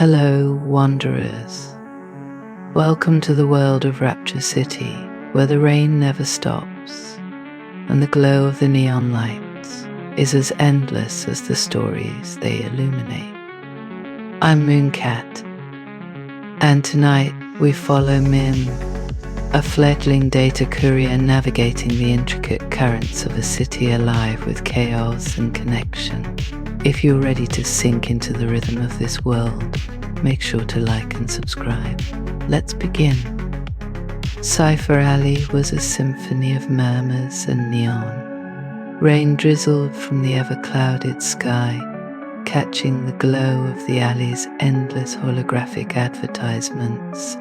Hello, wanderers. Welcome to the world of Rapture City, where the rain never stops, and the glow of the neon lights is as endless as the stories they illuminate. I'm Mooncat, and tonight we follow Mim, a fledgling data courier navigating the intricate currents of a city alive with chaos and connection. If you're ready to sink into the rhythm of this world, make sure to like and subscribe. Let's begin. Cypher Alley was a symphony of murmurs and neon. Rain drizzled from the ever-clouded sky, catching the glow of the alley's endless holographic advertisements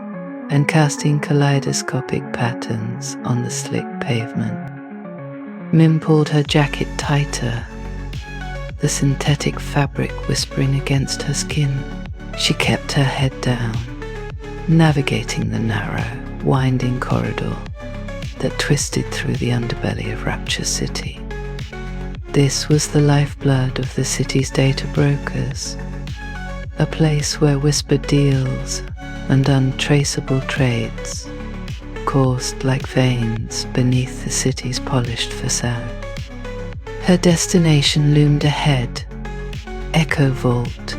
and casting kaleidoscopic patterns on the slick pavement. Mim pulled her jacket tighter, the synthetic fabric whispering against her skin. She kept her head down, navigating the narrow, winding corridor that twisted through the underbelly of Rapture City. This was the lifeblood of the city's data brokers, a place where whispered deals and untraceable trades coursed like veins beneath the city's polished facade. Her destination loomed ahead, Echo Vault.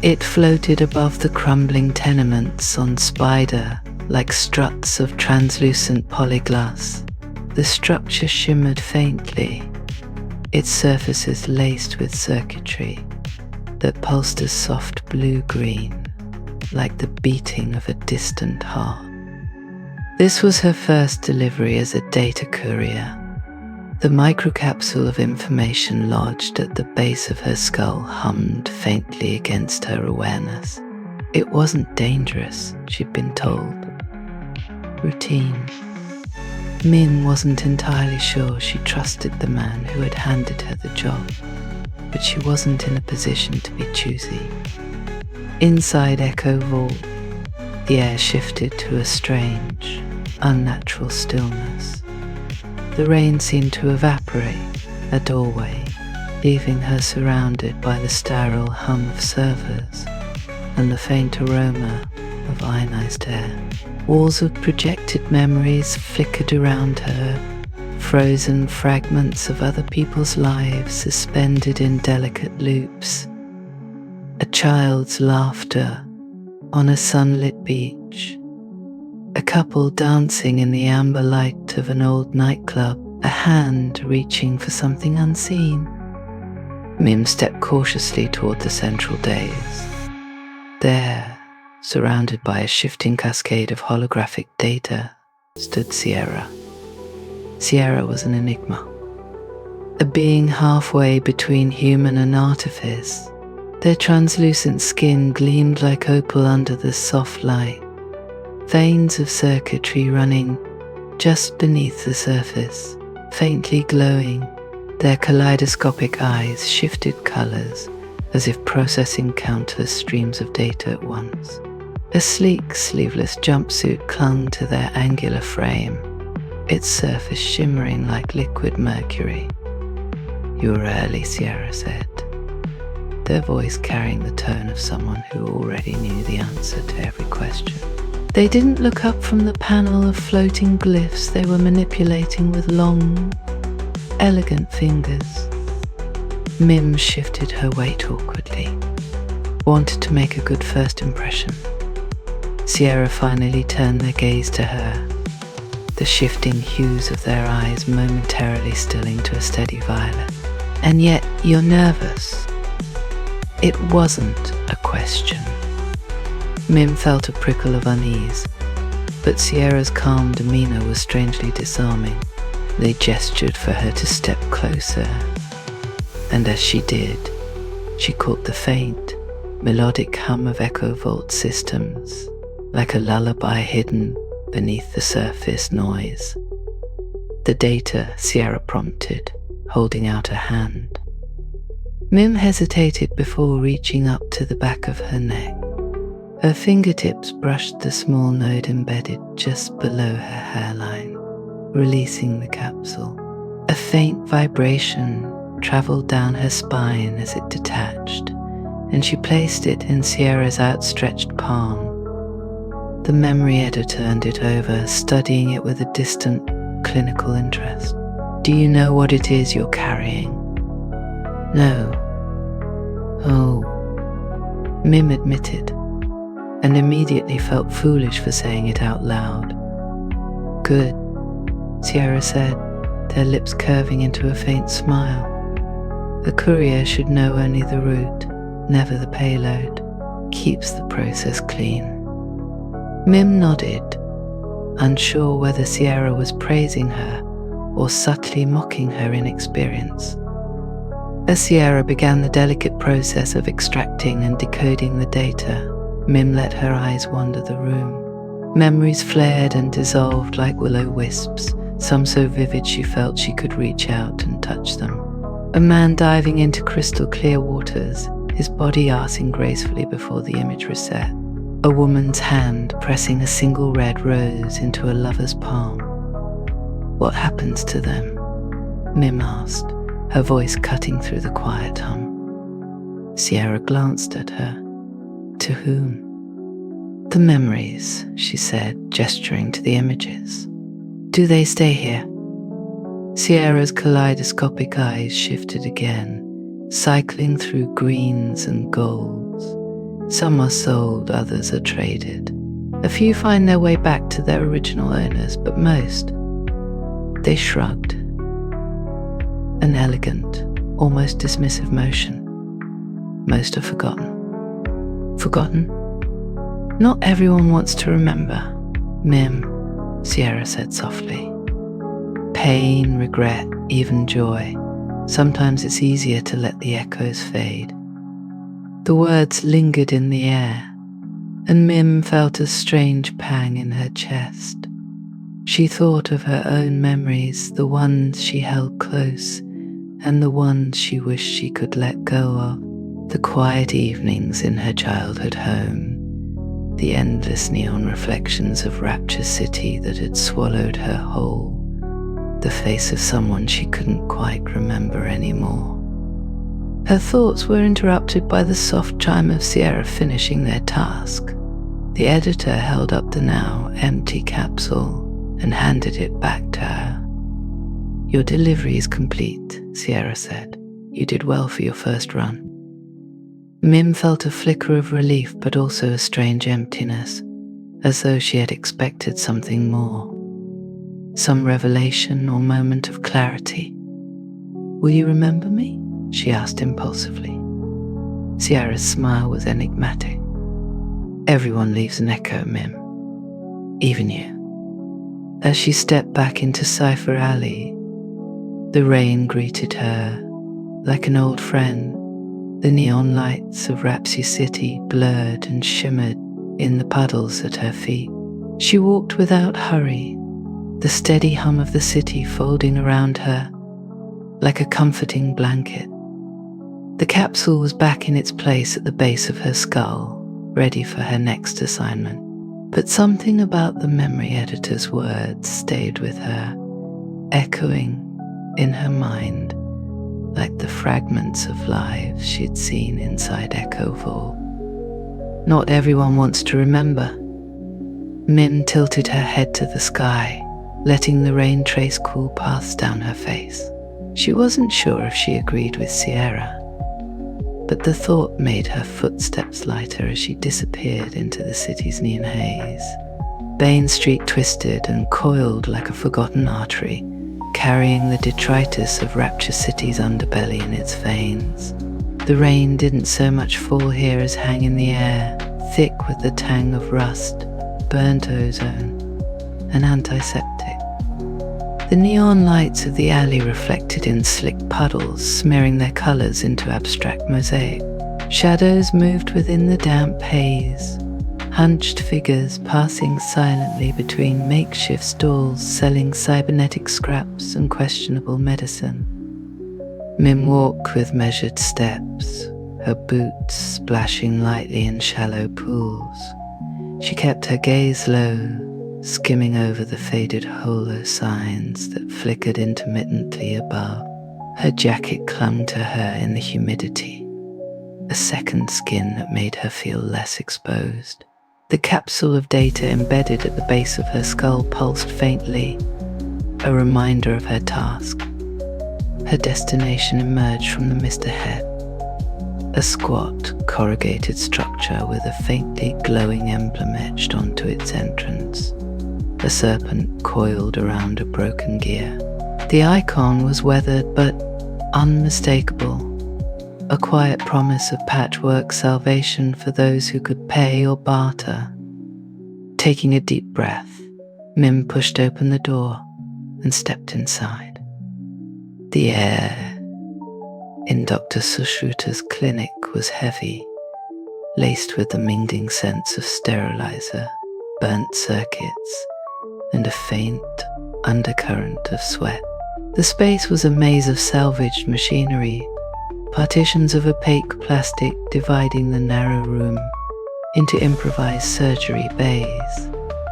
It floated above the crumbling tenements on spider like struts of translucent polyglass. The structure shimmered faintly, its surfaces laced with circuitry that pulsed a soft blue-green, like the beating of a distant heart. This was her first delivery as a data courier. The microcapsule of information lodged at the base of her skull hummed faintly against her awareness. It wasn't dangerous, she'd been told. Routine. Mim wasn't entirely sure she trusted the man who had handed her the job, but she wasn't in a position to be choosy. Inside Echo Vault, the air shifted to a strange, unnatural stillness. The rain seemed to evaporate a doorway, leaving her surrounded by the sterile hum of servers and the faint aroma of ionized air. Walls of projected memories flickered around her, frozen fragments of other people's lives suspended in delicate loops. A child's laughter on a sunlit beach. A couple dancing in the amber light of an old nightclub, a hand reaching for something unseen. Mim stepped cautiously toward the central days. There, surrounded by a shifting cascade of holographic data, stood Sierra. Sierra was an enigma, a being halfway between human and artifice. Their translucent skin gleamed like opal under the soft light, veins of circuitry running just beneath the surface, faintly glowing. Their kaleidoscopic eyes shifted colors as if processing countless streams of data at once. A sleek, sleeveless jumpsuit clung to their angular frame, its surface shimmering like liquid mercury. "You were early," Sierra said, their voice carrying the tone of someone who already knew the answer to every question. They didn't look up from the panel of floating glyphs they were manipulating with long, elegant fingers. Mim shifted her weight awkwardly, wanted to make a good first impression. Sierra finally turned their gaze to her, the shifting hues of their eyes momentarily stilling to a steady violet. "And yet you're nervous." It wasn't a question. Mim felt a prickle of unease, but Sierra's calm demeanor was strangely disarming. They gestured for her to step closer, and as she did, she caught the faint, melodic hum of Echo Vault systems, like a lullaby hidden beneath the surface noise. "The data," Sierra prompted, holding out a hand. Mim hesitated before reaching up to the back of her neck. Her fingertips brushed the small node embedded just below her hairline, releasing the capsule. A faint vibration traveled down her spine as it detached, and she placed it in Sierra's outstretched palm. The memory editor turned it over, studying it with a distant, clinical interest. "Do you know what it is you're carrying?" "No." "Oh," Mim admitted, and immediately felt foolish for saying it out loud. "Good," Sierra said, their lips curving into a faint smile. "A courier should know only the route, never the payload. Keeps the process clean." Mim nodded, unsure whether Sierra was praising her or subtly mocking her inexperience. As Sierra began the delicate process of extracting and decoding the data, Mim let her eyes wander the room. Memories flared and dissolved like willow wisps, some so vivid she felt she could reach out and touch them. A man diving into crystal clear waters, his body arcing gracefully before the image reset. A woman's hand pressing a single red rose into a lover's palm. "What happens to them?" Mim asked, her voice cutting through the quiet hum. Sierra glanced at her. "To whom?" "The memories," she said, gesturing to the images. "Do they stay here?" Sierra's kaleidoscopic eyes shifted again, cycling through greens and golds. Some are sold, others are traded. A few find their way back to their original owners, but most, they shrugged. An elegant, almost dismissive motion. Most are forgotten. Forgotten? "Not everyone wants to remember, Mim," Sierra said softly. "Pain, regret, even joy. Sometimes it's easier to let the echoes fade." The words lingered in the air, and Mim felt a strange pang in her chest. She thought of her own memories, the ones she held close, and the ones she wished she could let go of. The quiet evenings in her childhood home, the endless neon reflections of Rapture City that had swallowed her whole, the face of someone she couldn't quite remember anymore. Her thoughts were interrupted by the soft chime of Sierra finishing their task. The editor held up the now empty capsule and handed it back to her. "Your delivery is complete," Sierra said. "You did well for your first run." Mim felt a flicker of relief, but also a strange emptiness, as though she had expected something more. Some revelation or moment of clarity. "Will you remember me?" she asked impulsively. Sierra's smile was enigmatic. "Everyone leaves an echo, Mim. Even you." As she stepped back into Cypher Alley, the rain greeted her like an old friend. The neon lights of Rapture City blurred and shimmered in the puddles at her feet. She walked without hurry, the steady hum of the city folding around her like a comforting blanket. The capsule was back in its place at the base of her skull, ready for her next assignment. But something about the memory editor's words stayed with her, echoing in her mind like the fragments of lives she'd seen inside Echo Vault. "Not everyone wants to remember." Mim tilted her head to the sky, letting the rain trace cool paths down her face. She wasn't sure if she agreed with Sierra, but the thought made her footsteps lighter as she disappeared into the city's neon haze. Bane Street twisted and coiled like a forgotten artery, carrying the detritus of Rapture City's underbelly in its veins. The rain didn't so much fall here as hang in the air, thick with the tang of rust, burnt ozone, and antiseptic. The neon lights of the alley reflected in slick puddles, smearing their colors into abstract mosaic. Shadows moved within the damp haze, hunched figures passing silently between makeshift stalls selling cybernetic scraps and questionable medicine. Mim walked with measured steps, her boots splashing lightly in shallow pools. She kept her gaze low, skimming over the faded holo signs that flickered intermittently above. Her jacket clung to her in the humidity. a second skin that made her feel less exposed. The capsule of data embedded at the base of her skull pulsed faintly, a reminder of her task. Her destination emerged from the mist ahead, a squat, corrugated structure with a faintly glowing emblem etched onto its entrance, a serpent coiled around a broken gear. The icon was weathered but unmistakable, a quiet promise of patchwork salvation for those who could pay or barter. Taking a deep breath, Mim pushed open the door and stepped inside. The air in Dr. Sushruta's clinic was heavy, laced with the mingling scents of sterilizer, burnt circuits, and a faint undercurrent of sweat. The space was a maze of salvaged machinery, partitions of opaque plastic dividing the narrow room into improvised surgery bays.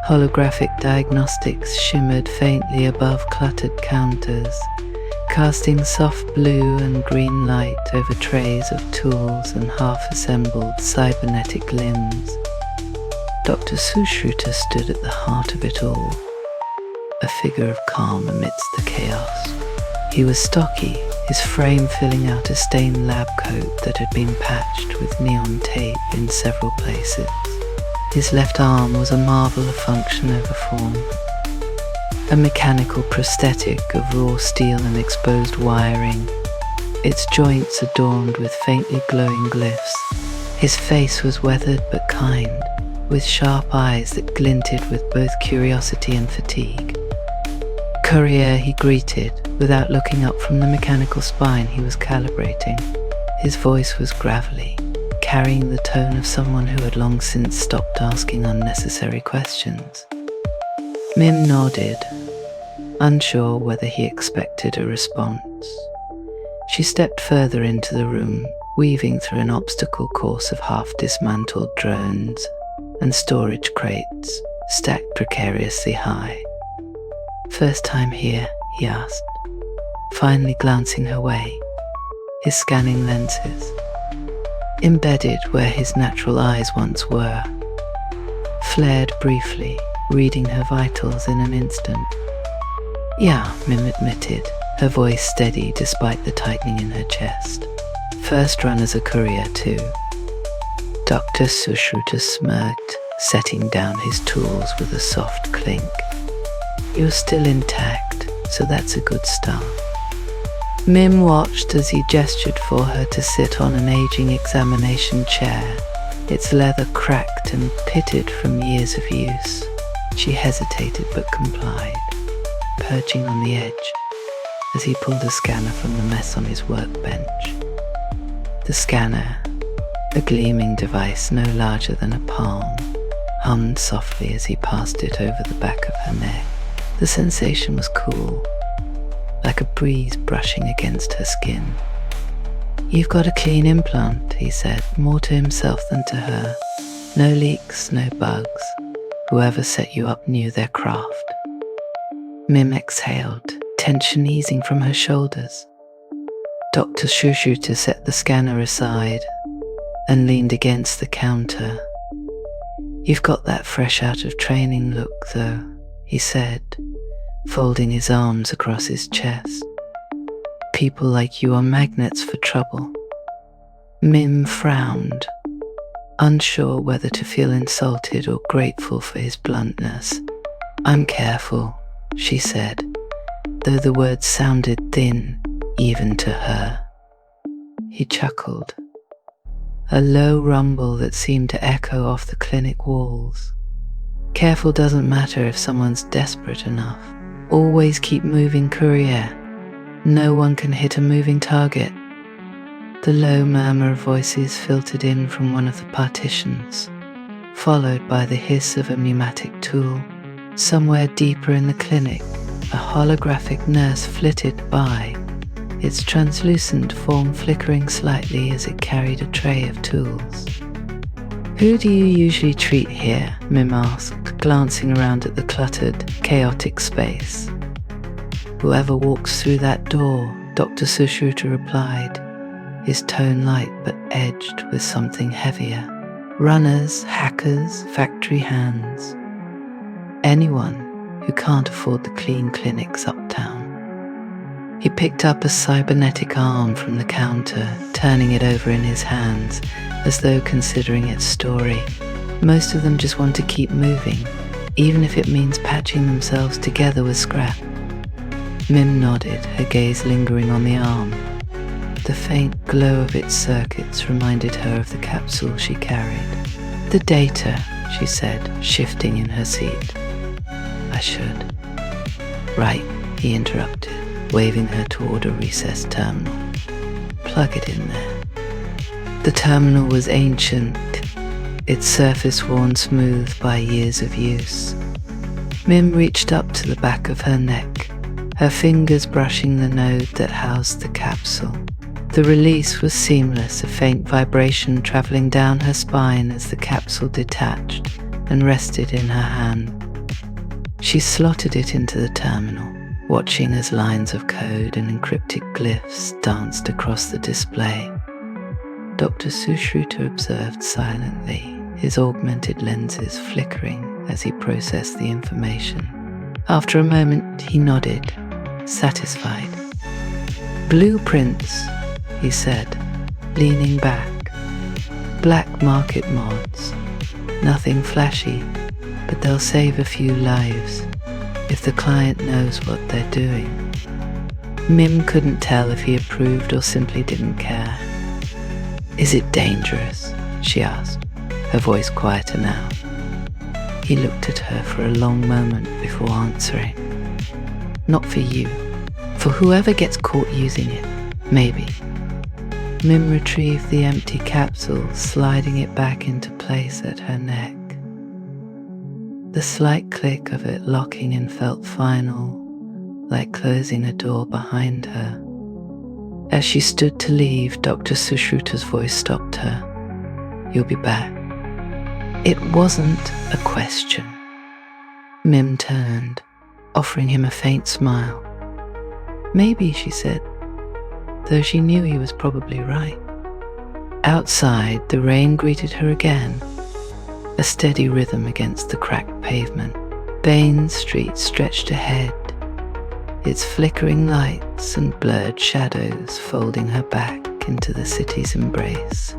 Holographic diagnostics shimmered faintly above cluttered counters, casting soft blue and green light over trays of tools and half-assembled cybernetic limbs. Dr. Sushruta stood at the heart of it all, a figure of calm amidst the chaos. He was stocky, his frame filling out a stained lab coat that had been patched with neon tape in several places. His left arm was a marvel of function over form, a mechanical prosthetic of raw steel and exposed wiring, its joints adorned with faintly glowing glyphs. His face was weathered but kind, with sharp eyes that glinted with both curiosity and fatigue. Courier, he greeted, without looking up from the mechanical spine he was calibrating. His voice was gravelly, carrying the tone of someone who had long since stopped asking unnecessary questions. Mim nodded, unsure whether he expected a response. She stepped further into the room, weaving through an obstacle course of half-dismantled drones and storage crates stacked precariously high. "First time here?" he asked, finally glancing her way, his scanning lenses embedded where his natural eyes once were, flared briefly, reading her vitals in an instant. "Yeah," Mim admitted, her voice steady despite the tightening in her chest. "First run as a courier too." Dr. Sushruta smirked, setting down his tools with a soft clink. "You're still intact, so that's a good start." Mim watched as he gestured for her to sit on an aging examination chair, its leather cracked and pitted from years of use. She hesitated but complied, perching on the edge as he pulled a scanner from the mess on his workbench. The scanner, a gleaming device no larger than a palm, hummed softly as he passed it over the back of her neck. The sensation was cool, like a breeze brushing against her skin. "You've got a clean implant," he said, more to himself than to her. "No leaks, no bugs. Whoever set you up knew their craft." Mim exhaled, tension easing from her shoulders. Dr. Sushruta set the scanner aside and leaned against the counter. "You've got that fresh out of training look, though," he said, folding his arms across his chest. "People like you are magnets for trouble." Mim frowned, unsure whether to feel insulted or grateful for his bluntness. "I'm careful," she said, though the words sounded thin even to her. He chuckled, a low rumble that seemed to echo off the clinic walls. "Careful doesn't matter if someone's desperate enough. Always keep moving, courier. No one can hit a moving target." The low murmur of voices filtered in from one of the partitions, followed by the hiss of a pneumatic tool. Somewhere deeper in the clinic, a holographic nurse flitted by, its translucent form flickering slightly as it carried a tray of tools. "Who do you usually treat here?" Mim asked, glancing around at the cluttered, chaotic space. "Whoever walks through that door," Dr. Sushruta replied, his tone light but edged with something heavier. Runners, hackers, factory hands. Anyone who can't afford the clean clinics uptown. He picked up a cybernetic arm from the counter, turning it over in his hands, as though considering its story. Most of them just want to keep moving, even if it means patching themselves together with scrap. Mim nodded, her gaze lingering on the arm. The faint glow of its circuits reminded her of the capsule she carried. The data, she said, shifting in her seat. I should. Right, he interrupted, waving her toward a recessed terminal. Plug it in there. The terminal was ancient, its surface worn smooth by years of use. Mim reached up to the back of her neck, her fingers brushing the node that housed the capsule. The release was seamless, a faint vibration traveling down her spine as the capsule detached and rested in her hand. She slotted it into the terminal, watching as lines of code and encrypted glyphs danced across the display. Dr. Sushruta observed silently, his augmented lenses flickering as he processed the information. After a moment, he nodded, satisfied. Blueprints, he said, leaning back. Black market mods. Nothing flashy, but they'll save a few lives if the client knows what they're doing. Mim couldn't tell if he approved or simply didn't care. Is it dangerous? She asked, her voice quieter now. He looked at her for a long moment before answering. Not for you. For whoever gets caught using it, maybe. Mim retrieved the empty capsule, sliding it back into place at her neck. The slight click of it locking in felt final, like closing a door behind her. As she stood to leave, Dr. Sushruta's voice stopped her. You'll be back. It wasn't a question. Mim turned, offering him a faint smile. Maybe, she said, though she knew he was probably right. Outside, the rain greeted her again, a steady rhythm against the cracked pavement. Bane Street stretched ahead, its flickering lights and blurred shadows folding her back into the city's embrace.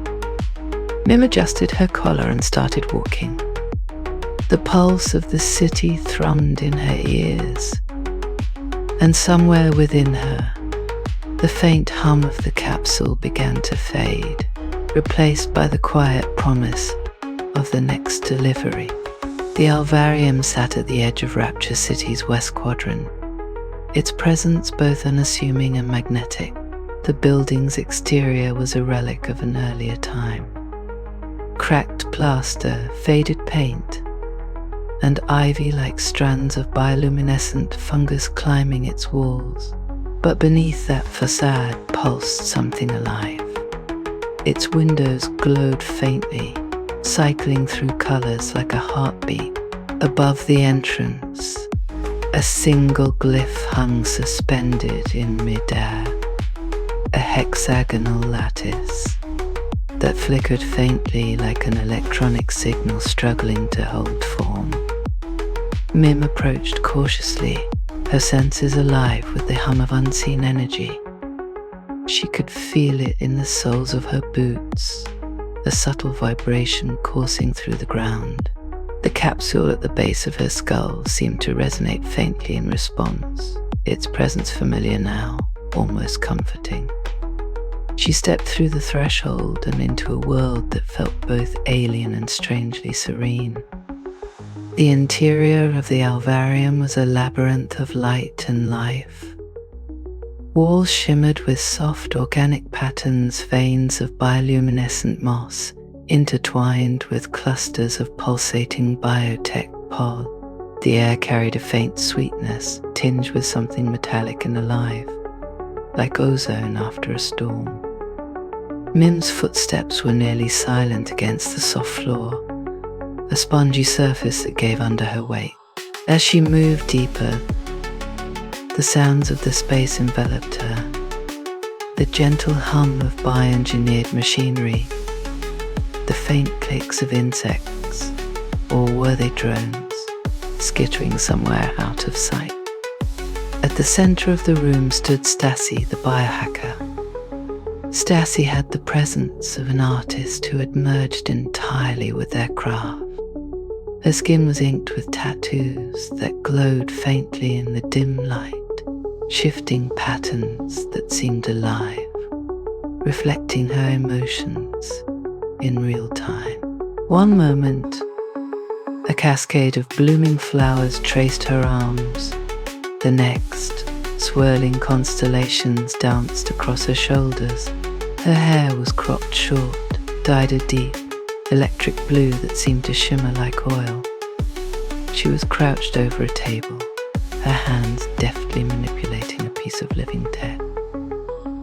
Mim adjusted her collar and started walking. The pulse of the city thrummed in her ears, and somewhere within her, the faint hum of the capsule began to fade, replaced by the quiet promise of the next delivery. The Alvarium sat at the edge of Rapture City's west quadrant, its presence both unassuming and magnetic. The building's exterior was a relic of an earlier time. Cracked plaster, faded paint, and ivy like strands of bioluminescent fungus climbing its walls. But beneath that facade pulsed something alive. Its windows glowed faintly, cycling through colors like a heartbeat. Above the entrance, a single glyph hung suspended in midair, a hexagonal lattice that flickered faintly like an electronic signal struggling to hold form. Mim approached cautiously, her senses alive with the hum of unseen energy. She could feel it in the soles of her boots, a subtle vibration coursing through the ground. The capsule at the base of her skull seemed to resonate faintly in response, its presence familiar now, almost comforting. She stepped through the threshold and into a world that felt both alien and strangely serene. The interior of the Alvarium was a labyrinth of light and life. Walls shimmered with soft organic patterns, veins of bioluminescent moss, intertwined with clusters of pulsating biotech pod. The air carried a faint sweetness, tinged with something metallic and alive, like ozone after a storm. Mim's footsteps were nearly silent against the soft floor, a spongy surface that gave under her weight. As she moved deeper, the sounds of the space enveloped her. The the gentle hum of bioengineered machinery, the faint clicks of insects, or were they drones, skittering somewhere out of sight. At the center of the room stood Stassy, the biohacker. Stassy had the presence of an artist who had merged entirely with their craft. Her skin was inked with tattoos that glowed faintly in the dim light, shifting patterns that seemed alive, reflecting her emotions in real time. One moment, a cascade of blooming flowers traced her arms. The next, swirling constellations danced across her shoulders. Her hair was cropped short, dyed a deep, electric blue that seemed to shimmer like oil. She was crouched over a table, her hands deftly manipulating a piece of living tech.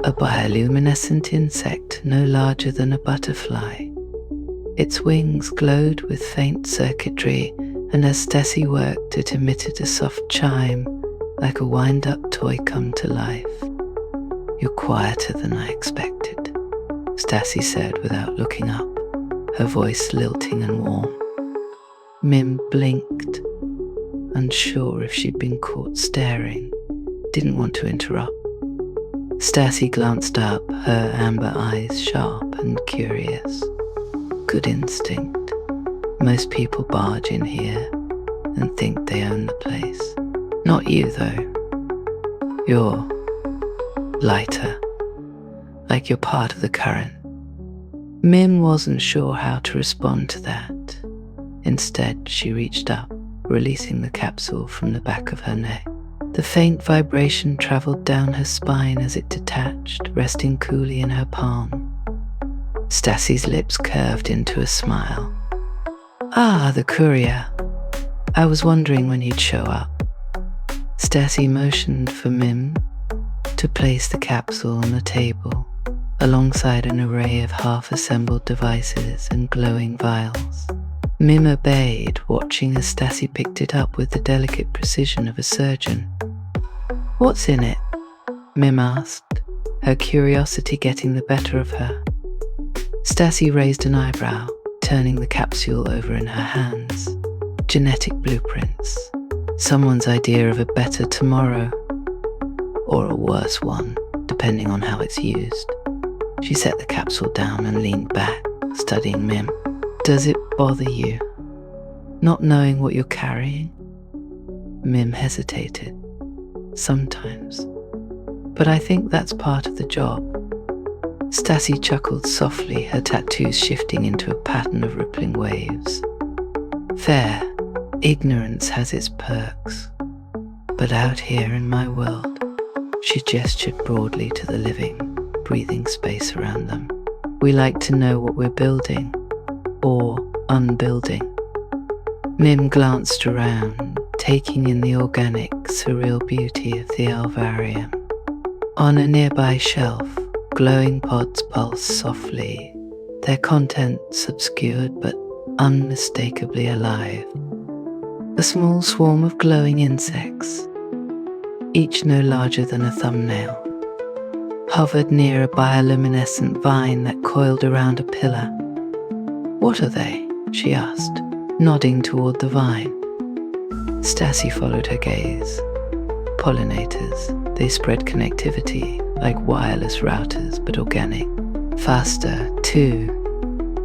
A bioluminescent insect no larger than a butterfly. Its wings glowed with faint circuitry, and as Stassy worked, it emitted a soft chime, like a wind-up toy come to life. "You're quieter than I expected," Stassy said without looking up, her voice lilting and warm. Mim blinked, unsure if she'd been caught staring, didn't want to interrupt. Stassy glanced up, her amber eyes sharp and curious. Good instinct. Most people barge in here and think they own the place. Not you, though. You're lighter, like you're part of the current. Mim wasn't sure how to respond to that. Instead, she reached up, releasing the capsule from the back of her neck. The faint vibration traveled down her spine as it detached, resting coolly in her palm. Stassy's lips curved into a smile. "Ah, the courier. I was wondering when you'd show up." Stassy motioned for Mim to place the capsule on the table, alongside an array of half-assembled devices and glowing vials. Mim obeyed, watching as Stassy picked it up with the delicate precision of a surgeon. "What's in it?" Mim asked, her curiosity getting the better of her. Stassy raised an eyebrow, turning the capsule over in her hands. Genetic blueprints. Someone's idea of a better tomorrow. Or a worse one, depending on how it's used. She set the capsule down and leaned back, studying Mim. "Does it bother you, not knowing what you're carrying?" Mim hesitated. "Sometimes. But I think that's part of the job." Stassy chuckled softly, her tattoos shifting into a pattern of rippling waves. "Fair. Ignorance has its perks. But out here in my world," she gestured broadly to the living, breathing space around them, "we like to know what we're building, or unbuilding." Mim glanced around, taking in the organic, surreal beauty of the Alvarium. On a nearby shelf, glowing pods pulsed softly, their contents obscured but unmistakably alive. A small swarm of glowing insects, each no larger than a thumbnail, hovered near a bioluminescent vine that coiled around a pillar. "What are they?" she asked, nodding toward the vine. Stassy followed her gaze. Pollinators. They spread connectivity, like wireless routers, but organic. Faster, too,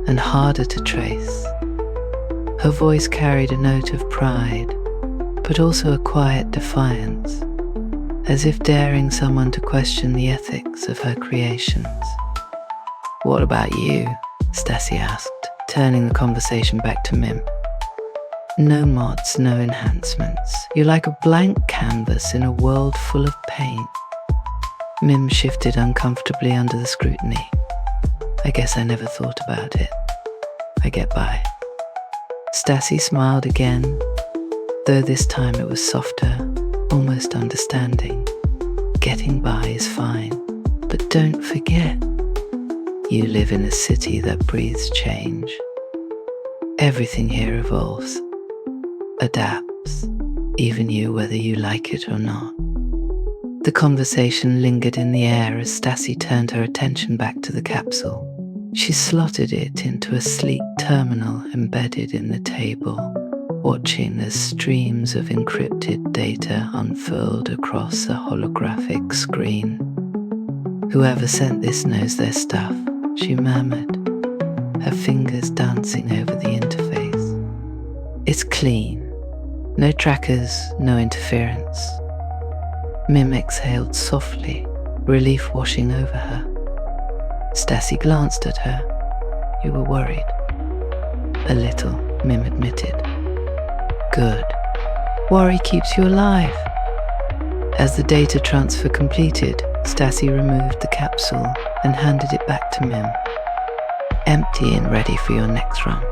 and harder to trace. Her voice carried a note of pride, but also a quiet defiance, as if daring someone to question the ethics of her creations. "What about you?" Stassy asked, turning the conversation back to Mim. "No mods, no enhancements. You're like a blank canvas in a world full of paint." Mim shifted uncomfortably under the scrutiny. "I guess I never thought about it. I get by." Stassy smiled again, though this time it was softer, almost understanding. Getting by is fine, but don't forget, you live in a city that breathes change. Everything here evolves, adapts, even you, whether you like it or not. The conversation lingered in the air as Stassy turned her attention back to the capsule. She slotted it into a sleek terminal embedded in the table, watching as streams of encrypted data unfurled across a holographic screen. "Whoever sent this knows their stuff," she murmured, her fingers dancing over the interface. "It's clean. No trackers, no interference." Mim exhaled softly, relief washing over her. Stassy glanced at her. "You were worried." "A little," Mim admitted. "Good. Worry keeps you alive." As the data transfer completed, Stassy removed the capsule and handed it back to Mim. "Empty and ready for your next run."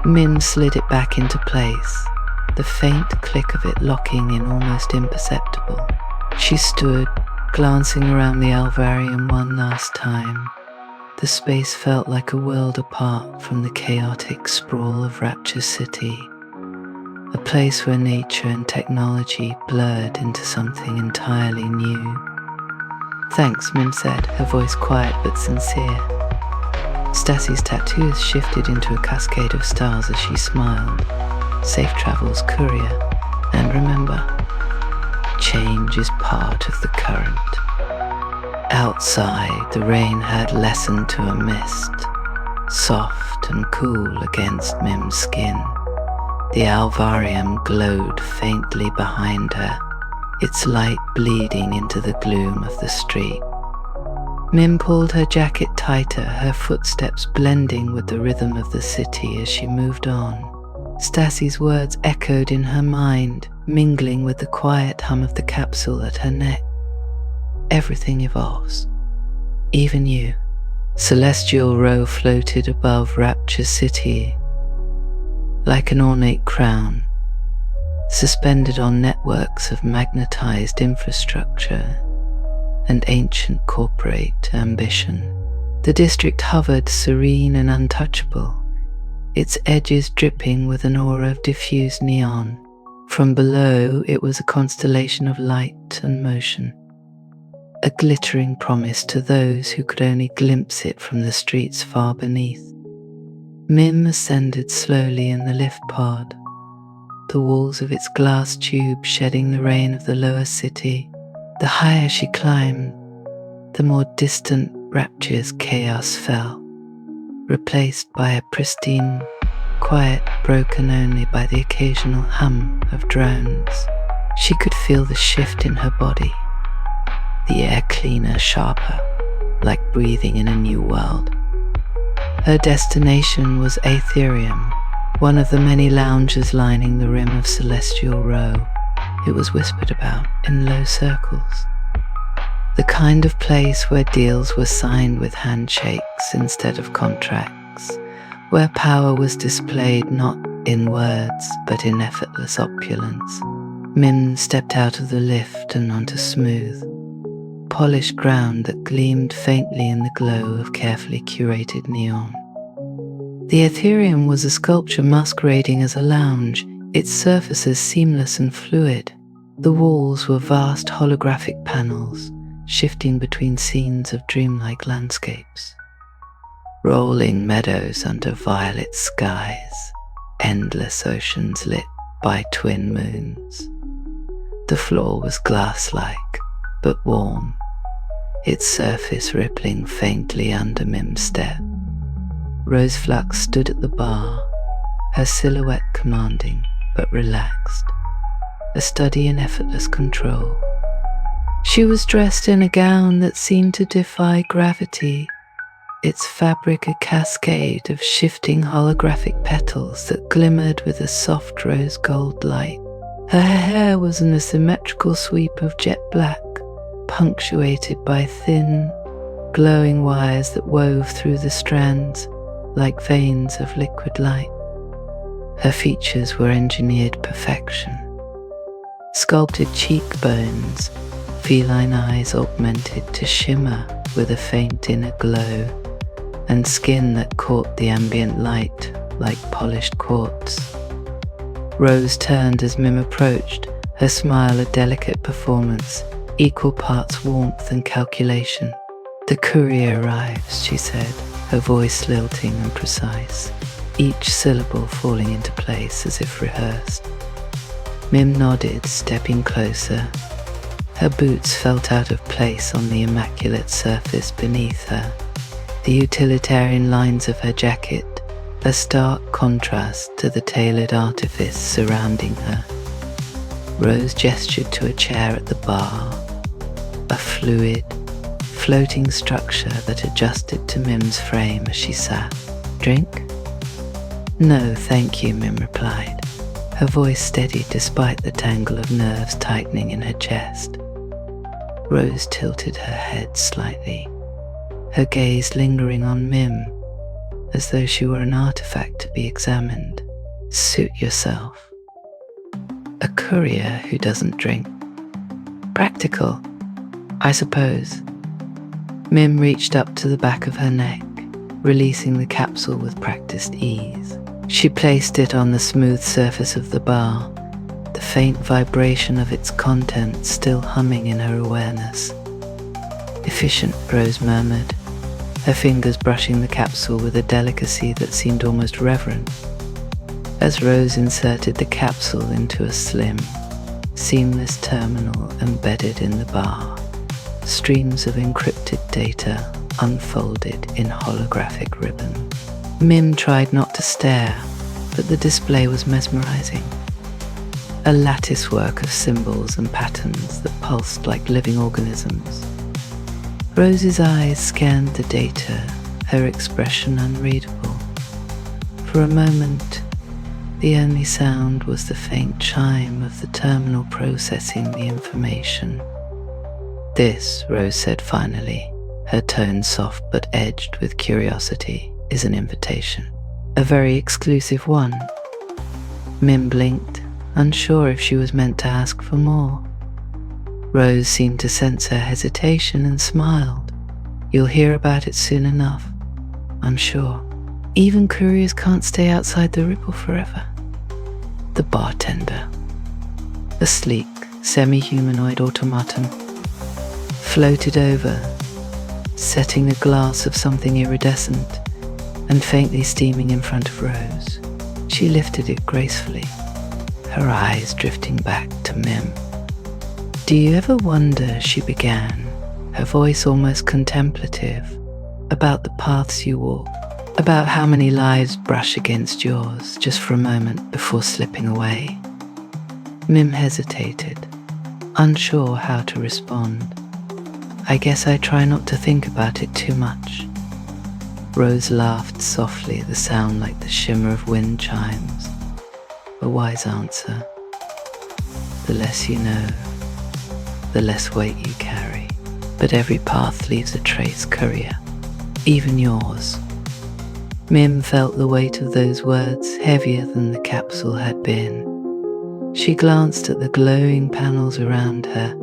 Mim slid it back into place, the faint click of it locking in almost imperceptible. She stood, glancing around the Alvarium one last time. The space felt like a world apart from the chaotic sprawl of Rapture City, a place where nature and technology blurred into something entirely new. "Thanks," Mim said, her voice quiet but sincere. Stassy's tattoos shifted into a cascade of stars as she smiled. "Safe travels, courier. And remember, change is part of the current." Outside, the rain had lessened to a mist, soft and cool against Mim's skin. The Alvarium glowed faintly behind her, its light bleeding into the gloom of the street. Mim pulled her jacket tighter, her footsteps blending with the rhythm of the city as she moved on. Stassy's words echoed in her mind, mingling with the quiet hum of the capsule at her neck. "Everything evolves. Even you." Celestial Row floated above Rapture City like an ornate crown, suspended on networks of magnetized infrastructure and ancient corporate ambition. The district hovered serene and untouchable, its edges dripping with an aura of diffused neon. From below, it was a constellation of light and motion, a glittering promise to those who could only glimpse it from the streets far beneath. Mim ascended slowly in the lift pod, the walls of its glass tube shedding the rain of the lower city. The higher she climbed, the more distant Rapture's chaos fell, replaced by a pristine quiet broken only by the occasional hum of drones. She could feel the shift in her body, the air cleaner, sharper, like breathing in a new world. Her destination was Aetherium, one of the many lounges lining the rim of Celestial Row. It was whispered about in low circles. The kind of place where deals were signed with handshakes instead of contracts, where power was displayed not in words but in effortless opulence. Mim stepped out of the lift and onto smooth, polished ground that gleamed faintly in the glow of carefully curated neon. The Aetherium was a sculpture masquerading as a lounge, its surfaces seamless and fluid. The walls were vast holographic panels, shifting between scenes of dreamlike landscapes. Rolling meadows under violet skies, endless oceans lit by twin moons. The floor was glass-like, but warm, its surface rippling faintly under Mim's step. Rose Flux stood at the bar, her silhouette commanding but relaxed, a study in effortless control. She was dressed in a gown that seemed to defy gravity, its fabric a cascade of shifting holographic petals that glimmered with a soft rose gold light. Her hair was an asymmetrical sweep of jet black, punctuated by thin, glowing wires that wove through the strands like veins of liquid light. Her features were engineered perfection. Sculpted cheekbones, feline eyes augmented to shimmer with a faint inner glow, and skin that caught the ambient light like polished quartz. Rose turned as Mim approached, her smile a delicate performance, equal parts warmth and calculation. "The courier arrives," she said, her voice lilting and precise, each syllable falling into place as if rehearsed. Mim nodded, stepping closer. Her boots felt out of place on the immaculate surface beneath her, the utilitarian lines of her jacket a stark contrast to the tailored artifice surrounding her. Rose gestured to a chair at the bar, a fluid, floating structure that adjusted to Mim's frame as she sat. "Drink?" "No, thank you," Mim replied, her voice steady despite the tangle of nerves tightening in her chest. Rose tilted her head slightly, her gaze lingering on Mim, as though she were an artifact to be examined. "Suit yourself." "A courier who doesn't drink. Practical, I suppose." Mim reached up to the back of her neck, releasing the capsule with practiced ease. She placed it on the smooth surface of the bar, the faint vibration of its contents still humming in her awareness. "Efficient," Rose murmured, her fingers brushing the capsule with a delicacy that seemed almost reverent. As Rose inserted the capsule into a slim, seamless terminal embedded in the bar, streams of encrypted data unfolded in holographic ribbon. Mim tried not to stare, but the display was mesmerizing. A lattice work of symbols and patterns that pulsed like living organisms. Rose's eyes scanned the data, her expression unreadable. For a moment, the only sound was the faint chime of the terminal processing the information. "This," Rose said finally, her tone soft but edged with curiosity, "is an invitation. A very exclusive one." Mim blinked, unsure if she was meant to ask for more. Rose seemed to sense her hesitation and smiled. "You'll hear about it soon enough, I'm sure. Even couriers can't stay outside the ripple forever." The bartender, a sleek, semi-humanoid automaton, floated over, setting a glass of something iridescent and faintly steaming in front of Rose. She lifted it gracefully, her eyes drifting back to Mim. "Do you ever wonder," she began, her voice almost contemplative, "about the paths you walk, about how many lives brush against yours just for a moment before slipping away?" Mim hesitated, unsure how to respond. "I guess I try not to think about it too much." Rose laughed softly, the sound like the shimmer of wind chimes. A wise answer. "The less you know, the less weight you carry. But every path leaves a trace, courier, even yours." Mim felt the weight of those words heavier than the capsule had been. She glanced at the glowing panels around her,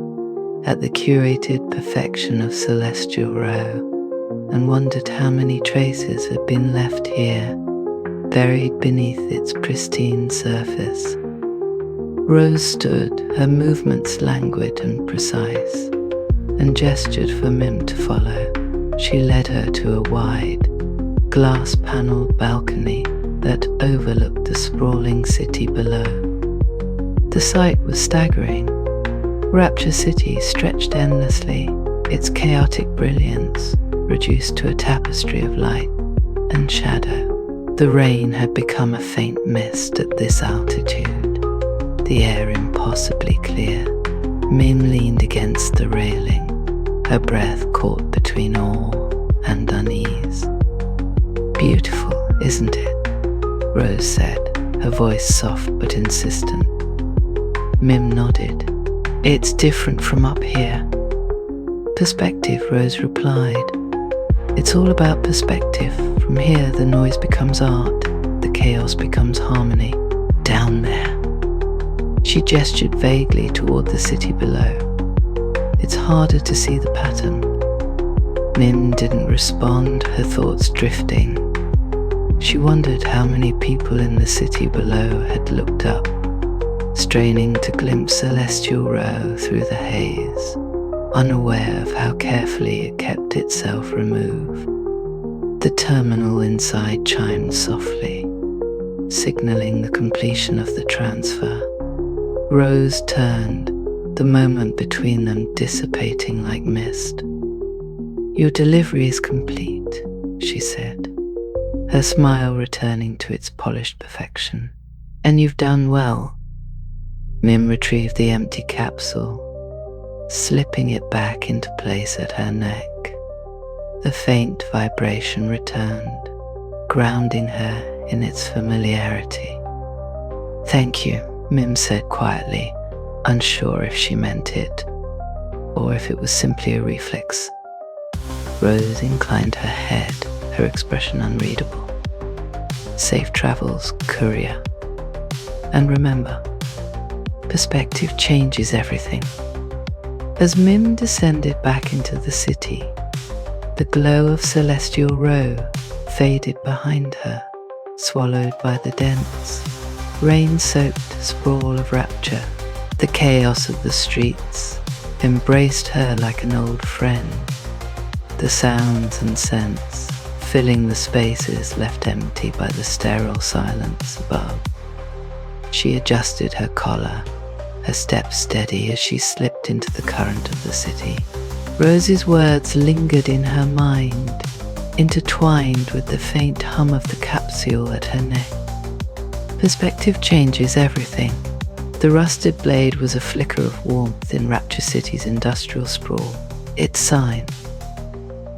at the curated perfection of Celestial Row, and wondered how many traces had been left here, buried beneath its pristine surface. Rose stood, her movements languid and precise, and gestured for Mim to follow. She led her to a wide, glass-panelled balcony that overlooked the sprawling city below. The sight was staggering. Rapture City stretched endlessly, its chaotic brilliance reduced to a tapestry of light and shadow. The rain had become a faint mist at this altitude, the air impossibly clear. Mim leaned against the railing, her breath caught between awe and unease. "Beautiful, isn't it?" Rose said, her voice soft but insistent. Mim nodded. "It's different from up here." "Perspective," Rose replied. "It's all about perspective. From here the noise becomes art, the chaos becomes harmony. Down there." She gestured vaguely toward the city below. "It's harder to see the pattern." Mim didn't respond, her thoughts drifting. She wondered how many people in the city below had looked up, straining to glimpse Celestial Row through the haze. unaware of how carefully it kept itself removed. The terminal inside chimed softly, signaling the completion of the transfer. Rose turned, the moment between them dissipating like mist. "Your delivery is complete," she said, her smile returning to its polished perfection. "And you've done well." Mim retrieved the empty capsule, slipping it back into place at her neck. The faint vibration returned, grounding her in its familiarity. "Thank you," Mim said quietly, unsure if she meant it, or if it was simply a reflex. Rose inclined her head, her expression unreadable. "Safe travels, courier. And remember, perspective changes everything." As Mim descended back into the city, the glow of Celestial Row faded behind her, swallowed by the dense, rain-soaked sprawl of Rapture. The chaos of the streets embraced her like an old friend, the sounds and scents filling the spaces left empty by the sterile silence above. She adjusted her collar, her steps steady as she slipped into the current of the city. Rose's words lingered in her mind, intertwined with the faint hum of the capsule at her neck. Perspective changes everything. The rusted blade was a flicker of warmth in Rapture City's industrial sprawl, its sign.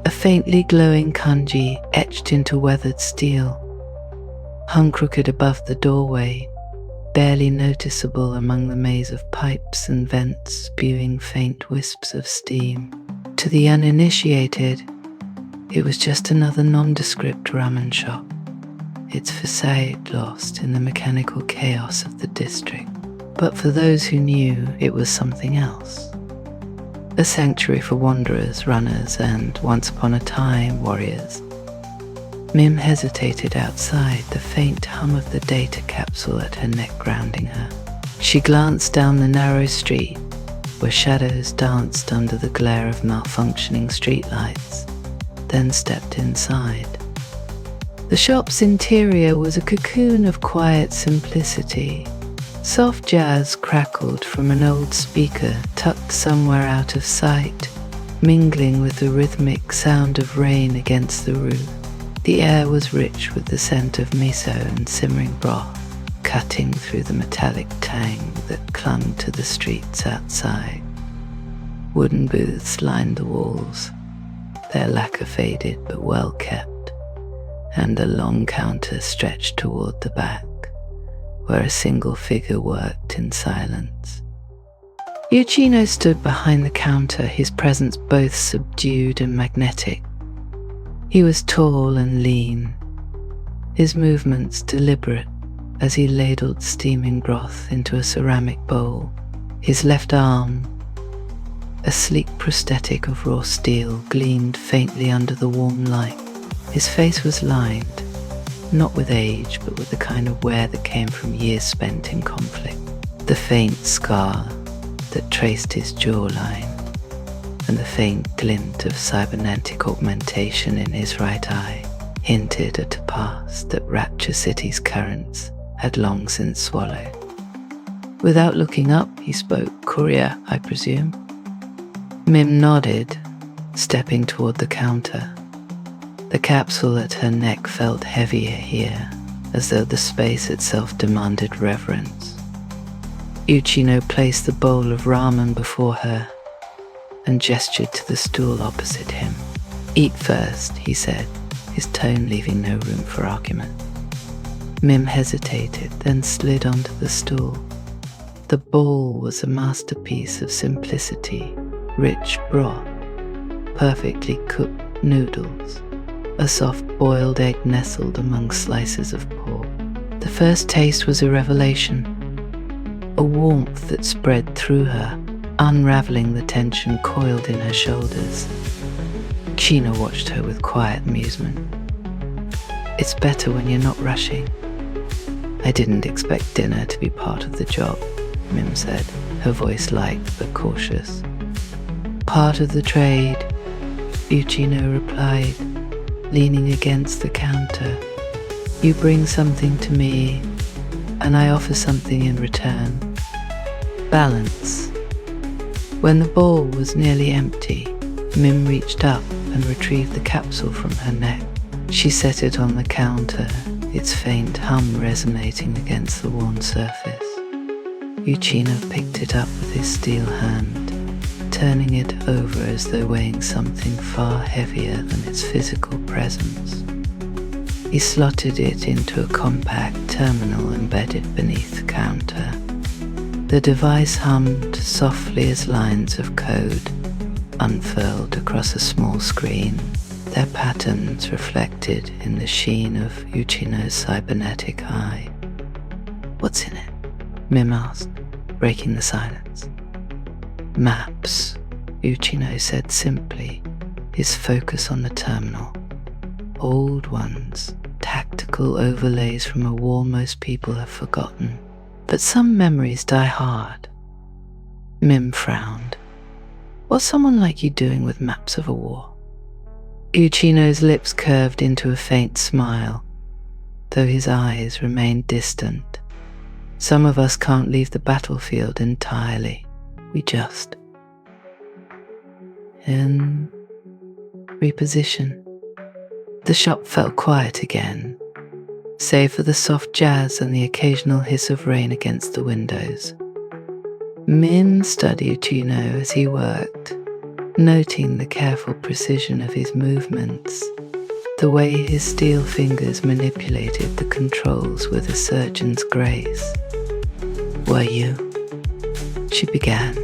A faintly glowing kanji etched into weathered steel, hung crooked above the doorway, barely noticeable among the maze of pipes and vents spewing faint wisps of steam. To the uninitiated, it was just another nondescript ramen shop, its facade lost in the mechanical chaos of the district. But for those who knew, it was something else. A sanctuary for wanderers, runners, and once upon a time, warriors. Mim hesitated outside, the faint hum of the data capsule at her neck grounding her. She glanced down the narrow street, where shadows danced under the glare of malfunctioning streetlights, then stepped inside. The shop's interior was a cocoon of quiet simplicity. Soft jazz crackled from an old speaker tucked somewhere out of sight, mingling with the rhythmic sound of rain against the roof. The air was rich with the scent of miso and simmering broth, cutting through the metallic tang that clung to the streets outside. Wooden booths lined the walls, their lacquer faded but well kept, and a long counter stretched toward the back, where a single figure worked in silence. Uchino stood behind the counter, his presence both subdued and magnetic. He was tall and lean, his movements deliberate as he ladled steaming broth into a ceramic bowl. His left arm, a sleek prosthetic of raw steel, gleamed faintly under the warm light. His face was lined, not with age, but with the kind of wear that came from years spent in conflict. The faint scar that traced his jawline, and the faint glint of cybernetic augmentation in his right eye hinted at a past that Rapture City's currents had long since swallowed. Without looking up, he spoke. "Courier, I presume?" Mim nodded, stepping toward the counter. The capsule at her neck felt heavier here, as though the space itself demanded reverence. Uchino placed the bowl of ramen before her and gestured to the stool opposite him. "Eat first," he said, his tone leaving no room for argument. Mim hesitated, then slid onto the stool. The bowl was a masterpiece of simplicity, rich broth, perfectly cooked noodles, a soft boiled egg nestled among slices of pork. The first taste was a revelation, a warmth that spread through her, unraveling the tension coiled in her shoulders. Uchino watched her with quiet amusement. "It's better when you're not rushing." "I didn't expect dinner to be part of the job," Mim said, her voice light but cautious. Part of the trade, Uchino replied, leaning against the counter. You bring something to me, and I offer something in return. Balance. When the bowl was nearly empty, Mim reached up and retrieved the capsule from her neck. She set it on the counter, its faint hum resonating against the worn surface. Uchino picked it up with his steel hand, turning it over as though weighing something far heavier than its physical presence. He slotted it into a compact terminal embedded beneath the counter. The device hummed softly as lines of code unfurled across a small screen, their patterns reflected in the sheen of Uchino's cybernetic eye. What's in it? Mim asked, breaking the silence. Maps, Uchino said simply, his focus on the terminal. Old ones, tactical overlays from a war most people have forgotten. But some memories die hard. Mim frowned. What's someone like you doing with maps of a war? Uchino's lips curved into a faint smile, though his eyes remained distant. Some of us can't leave the battlefield entirely. We just. Reposition. The shop felt quiet again, save for the soft jazz and the occasional hiss of rain against the windows. Mim studied Uchino as he worked, noting the careful precision of his movements, the way his steel fingers manipulated the controls with a surgeon's grace. Were you? She began,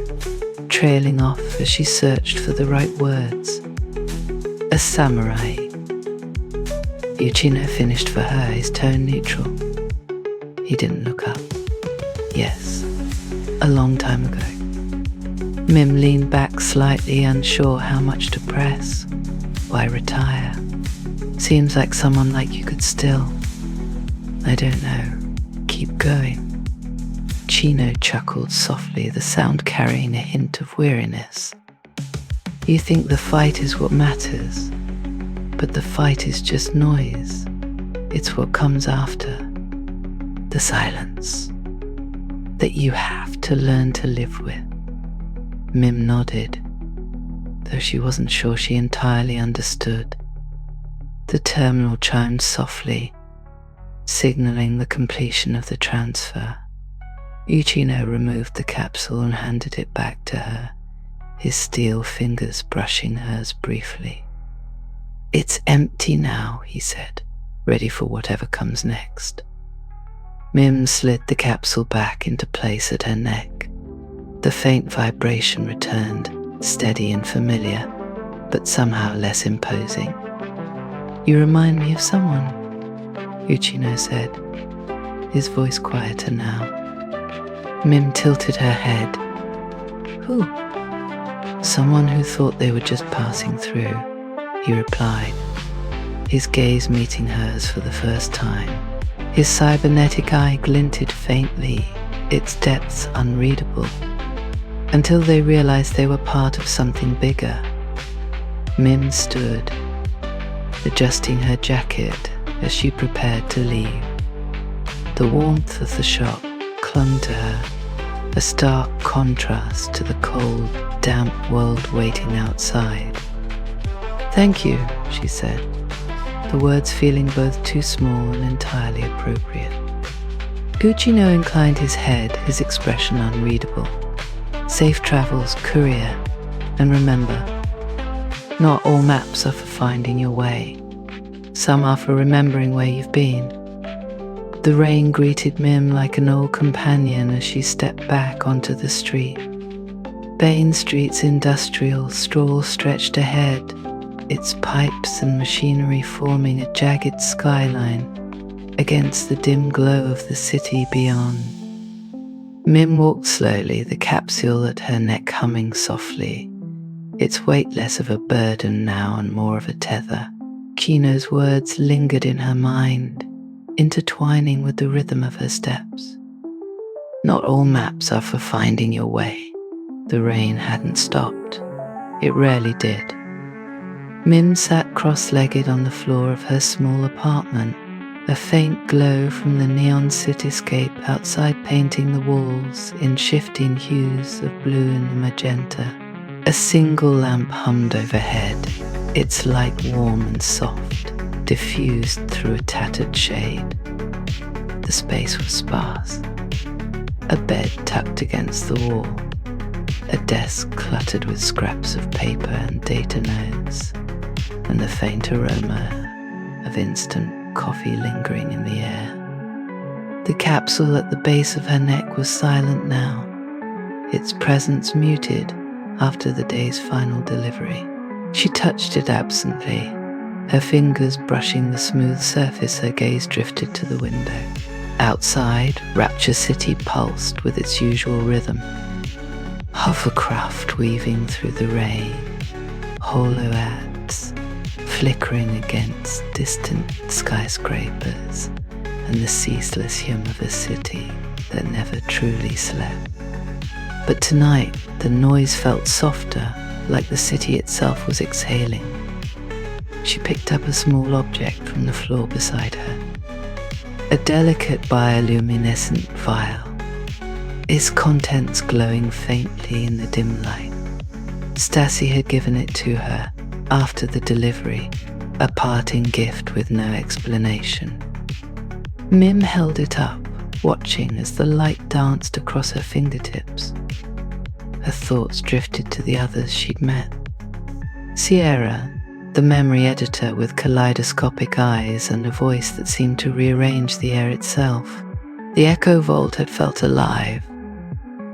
trailing off as she searched for the right words. A samurai. Uchino finished for her, his tone neutral. He didn't look up. Yes, a long time ago. Mim leaned back slightly, unsure how much to press. Why retire? Seems like someone like you could still. I don't know. Keep going. Uchino chuckled softly, the sound carrying a hint of weariness. You think the fight is what matters, but the fight is just noise. It's what comes after. The silence. That you have to learn to live with. Mim nodded, though she wasn't sure she entirely understood. The terminal chimed softly, signaling the completion of the transfer. Uchino removed the capsule and handed it back to her, his steel fingers brushing hers briefly. It's empty now, he said, ready for whatever comes next. Mim slid the capsule back into place at her neck. The faint vibration returned, steady and familiar, but somehow less imposing. You remind me of someone, Uchino said, his voice quieter now. Mim tilted her head. Who? Someone who thought they were just passing through, he replied, his gaze meeting hers for the first time. His cybernetic eye glinted faintly, its depths unreadable, until they realized they were part of something bigger. Mim stood, adjusting her jacket as she prepared to leave. The warmth of the shop clung to her, a stark contrast to the cold, damp world waiting outside. Thank you, she said, the words feeling both too small and entirely appropriate. Uchino inclined his head, his expression unreadable. Safe travels, courier, and remember, not all maps are for finding your way. Some are for remembering where you've been. The rain greeted Mim like an old companion as she stepped back onto the street. Bane Street's industrial sprawl stretched ahead, its pipes and machinery forming a jagged skyline against the dim glow of the city beyond. Mim walked slowly, the capsule at her neck humming softly, its weight less of a burden now and more of a tether. Uchino's words lingered in her mind, intertwining with the rhythm of her steps. Not all maps are for finding your way. The rain hadn't stopped. It rarely did. Mim sat cross-legged on the floor of her small apartment, a faint glow from the neon cityscape outside painting the walls in shifting hues of blue and magenta. A single lamp hummed overhead, its light warm and soft, diffused through a tattered shade. The space was sparse. A bed tucked against the wall, a desk cluttered with scraps of paper and data notes, and the faint aroma of instant coffee lingering in the air. The capsule at the base of her neck was silent now, its presence muted after the day's final delivery. She touched it absently, her fingers brushing the smooth surface. Her gaze drifted to the window. Outside, Rapture City pulsed with its usual rhythm. Hovercraft weaving through the rain, hollow ads flickering against distant skyscrapers, and the ceaseless hum of a city that never truly slept. But tonight, the noise felt softer, like the city itself was exhaling. She picked up a small object from the floor beside her. A delicate bioluminescent vial, its contents glowing faintly in the dim light. Stassy had given it to her after the delivery, a parting gift with no explanation. Mim held it up, watching as the light danced across her fingertips. Her thoughts drifted to the others she'd met. Sierra, the memory editor with kaleidoscopic eyes and a voice that seemed to rearrange the air itself. The Echo Vault had felt alive,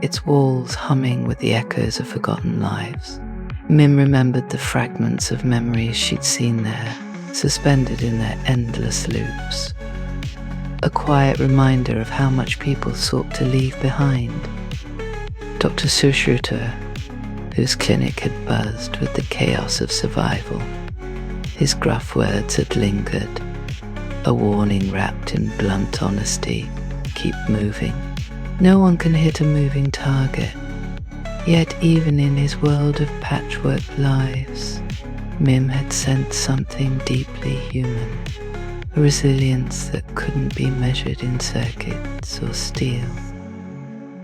its walls humming with the echoes of forgotten lives. Mim remembered the fragments of memories she'd seen there, suspended in their endless loops. A quiet reminder of how much people sought to leave behind. Dr. Sushruta, whose clinic had buzzed with the chaos of survival. His gruff words had lingered, a warning wrapped in blunt honesty: keep moving. No one can hit a moving target. Yet even in his world of patchwork lives, Mim had sensed something deeply human, a resilience that couldn't be measured in circuits or steel.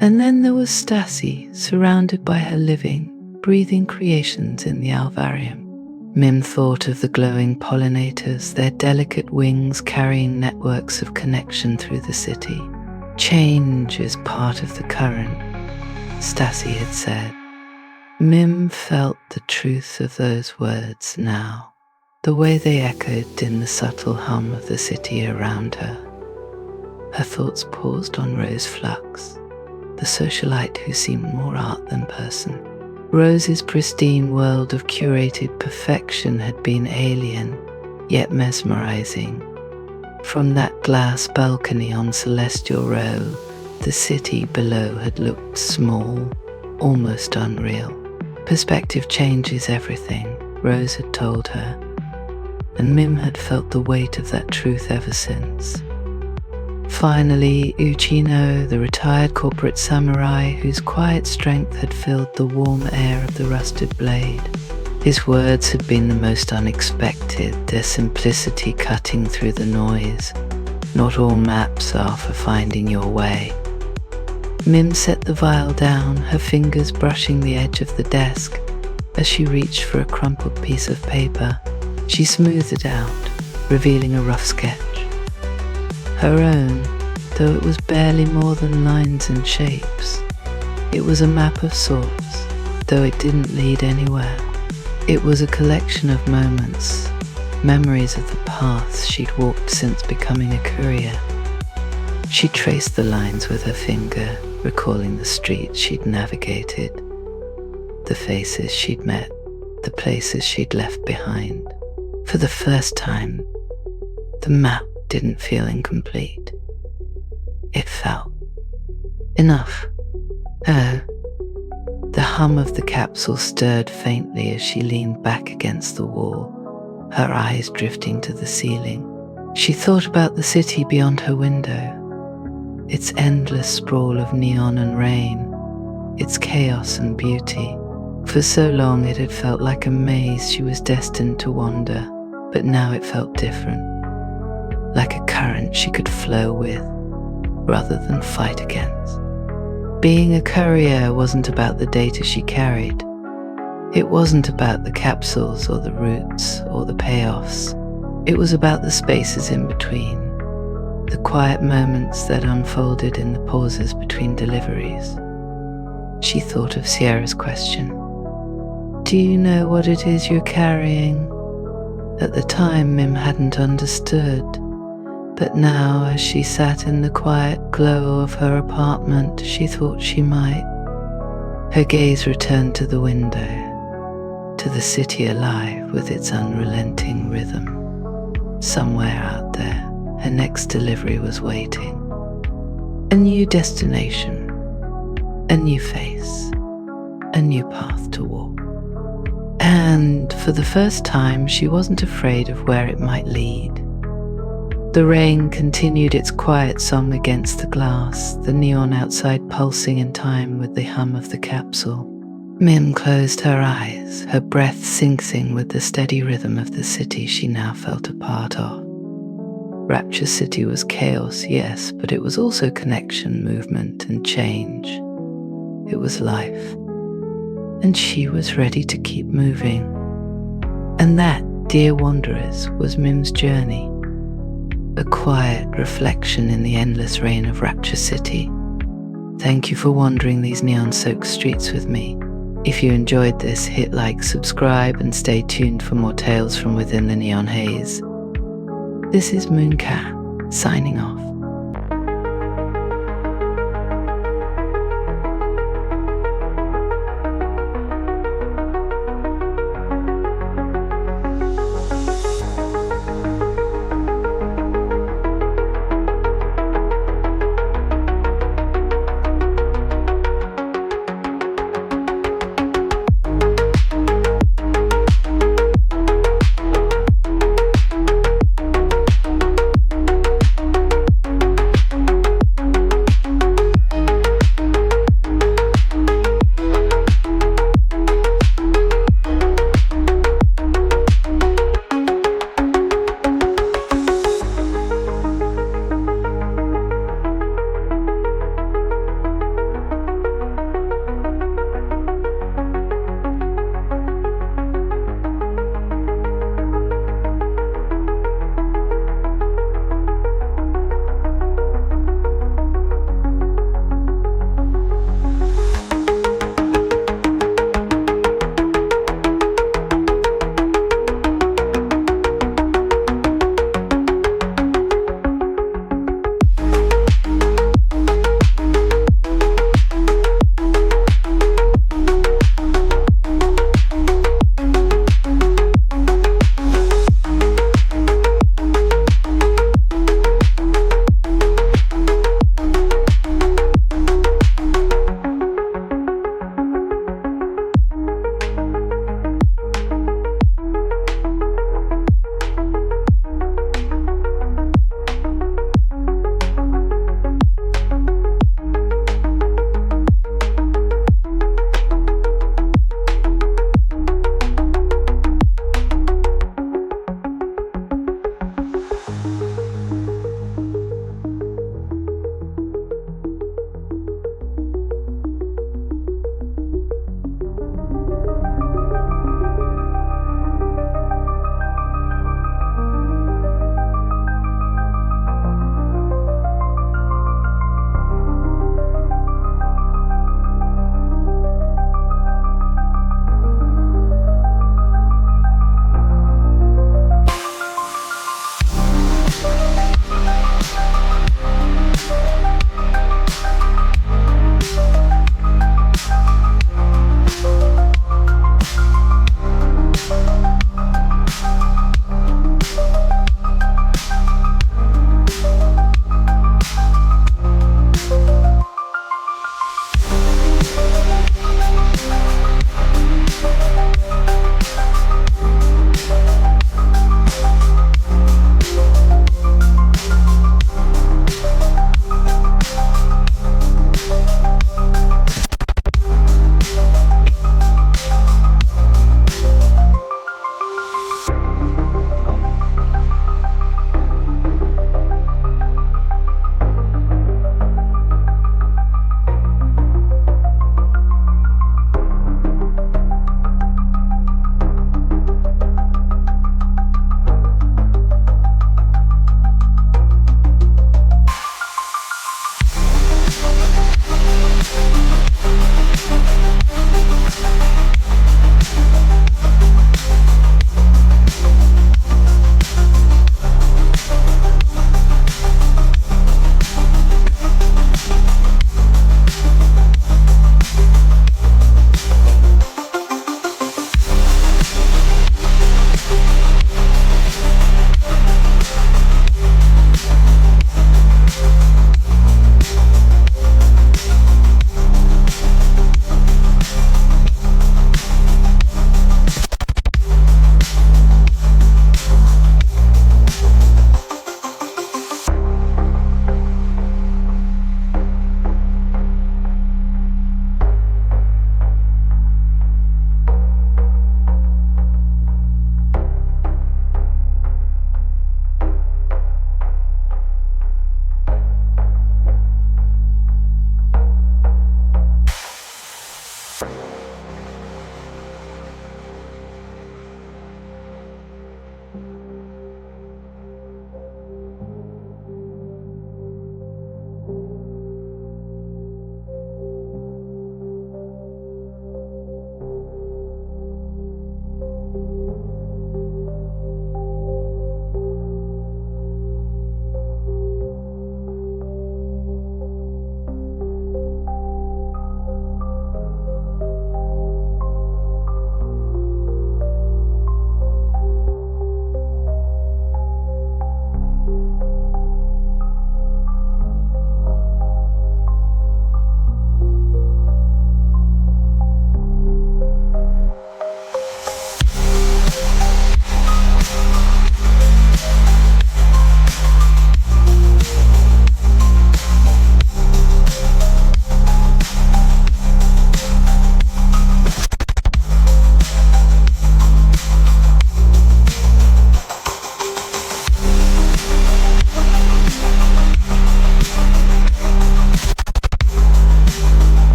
And then there was Stassy, surrounded by her living, breathing creations in the Alvarium. Mim thought of the glowing pollinators, their delicate wings carrying networks of connection through the city. Change is part of the current, Stassy had said. Mim felt the truth of those words now, the way they echoed in the subtle hum of the city around her. Her thoughts paused on Rose Flux, the socialite who seemed more art than person. Rose's pristine world of curated perfection had been alien, yet mesmerizing. From that glass balcony on Celestial Row, the city below had looked small, almost unreal. Perspective changes everything, Rose had told her, and Mim had felt the weight of that truth ever since. Finally, Uchino, the retired corporate samurai whose quiet strength had filled the warm air of the rusted blade. His words had been the most unexpected, their simplicity cutting through the noise. Not all maps are for finding your way. Mim set the vial down, her fingers brushing the edge of the desk. As she reached for a crumpled piece of paper, she smoothed it out, revealing a rough sketch. Her own, though it was barely more than lines and shapes. It was a map of sorts, though it didn't lead anywhere. It was a collection of moments, memories of the paths she'd walked since becoming a courier. She traced the lines with her finger, recalling the streets she'd navigated, the faces she'd met, the places she'd left behind. For the first time, the map didn't feel incomplete. It felt enough. Oh. The hum of the capsule stirred faintly as she leaned back against the wall, her eyes drifting to the ceiling. She thought about the city beyond her window, its endless sprawl of neon and rain, its chaos and beauty. For so long it had felt like a maze she was destined to wander, but now it felt different, like a current she could flow with, rather than fight against. Being a courier wasn't about the data she carried. It wasn't about the capsules or the routes or the payoffs. It was about the spaces in between, the quiet moments that unfolded in the pauses between deliveries. She thought of Sierra's question. Do you know what it is you're carrying? At the time, Mim hadn't understood, but now, as she sat in the quiet glow of her apartment, she thought she might. Her gaze returned to the window, to the city alive with its unrelenting rhythm. Somewhere out there, her next delivery was waiting. A new destination, a new face, a new path to walk. And for the first time, she wasn't afraid of where it might lead. The rain continued its quiet song against the glass, the neon outside pulsing in time with the hum of the capsule. Mim closed her eyes, her breath syncing with the steady rhythm of the city she now felt a part of. Rapture City was chaos, yes, but it was also connection, movement, and change. It was life. And she was ready to keep moving. And that, dear wanderers, was Mim's journey. A quiet reflection in the endless rain of Rapture City. Thank you for wandering these neon-soaked streets with me. If you enjoyed this, hit like, subscribe, and stay tuned for more tales from within the neon haze. This is Mooncat, signing off.